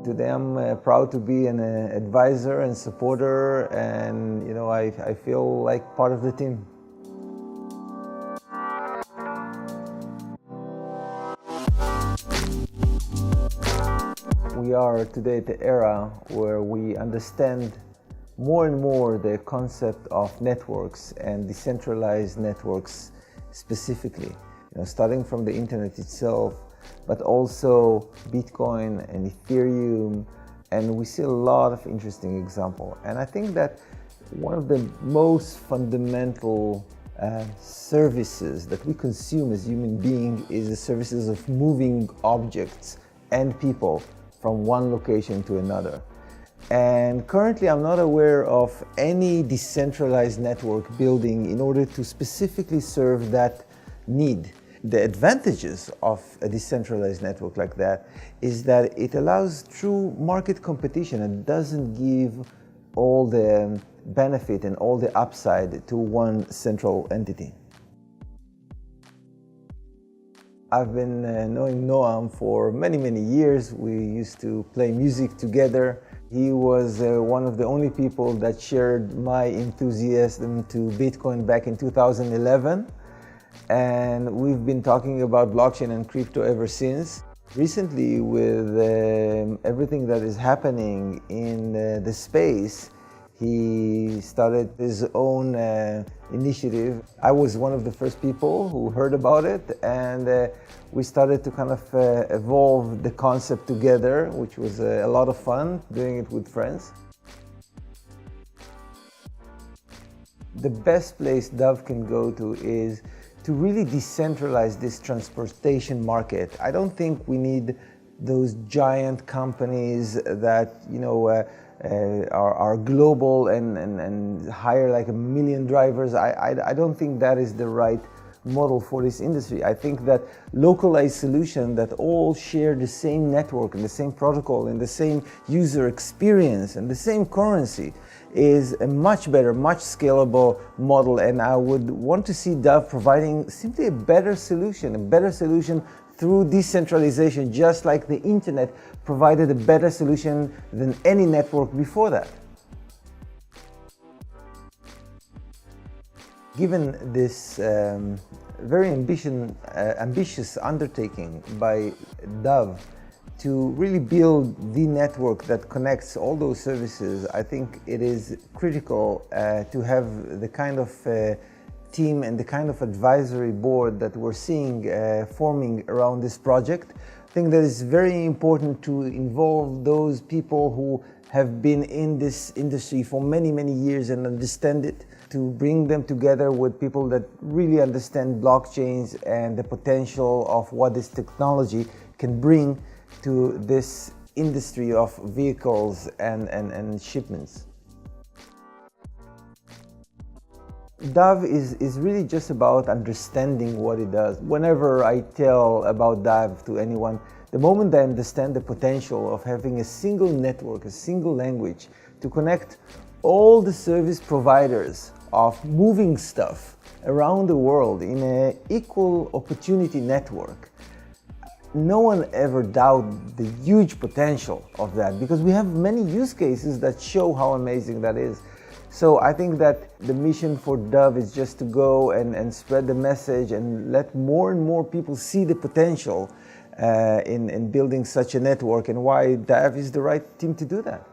Today I'm proud to be an advisor and supporter, and I feel like part of the team. We are today at the era where we understand more and more the concept of networks and decentralized networks specifically. Starting from the internet itself, but also Bitcoin and Ethereum, and we see a lot of interesting examples. And I think that one of the most fundamental services that we consume as human beings is the services of moving objects and people from one location to another. And currently I'm not aware of any decentralized network building in order to specifically serve that need. The advantages of a decentralized network like that is that it allows true market competition and doesn't give all the benefit and all the upside to one central entity. I've been knowing Noam for many years. We used to play music together. He was one of the only people that shared my enthusiasm to Bitcoin back in 2011. And we've been talking about blockchain and crypto ever since. Recently, with everything that is happening in the space, he started his own initiative. I was one of the first people who heard about it, and we started to kind of evolve the concept together, which was a lot of fun doing it with friends. The best place DAV can go to is to really decentralize this transportation market. I don't think we need those giant companies that are global and hire like 1 million drivers. I don't think that is the right model for this industry. I think that localized solution that all share the same network and the same protocol and the same user experience and the same currency is a much better, much scalable model, and I would want to see DAV providing simply a better solution through decentralization, just like the internet provided a better solution than any network before that. Given this very ambitious undertaking by DAV to really build the network that connects all those services, I think it is critical to have the kind of team and the kind of advisory board that we're seeing forming around this project. I think that it's very important to involve those people who have been in this industry for many years and understand it, to bring them together with people that really understand blockchains and the potential of what this technology can bring to this industry of vehicles and shipments. DAV is really just about understanding what it does. Whenever I tell about DAV to anyone, the moment I understand the potential of having a single network, a single language to connect all the service providers of moving stuff around the world in an equal opportunity network, no one ever doubted the huge potential of that, because we have many use cases that show how amazing that is. So I think that the mission for DAV is just to go and spread the message and let more and more people see the potential in building such a network, and why DAV is the right team to do that.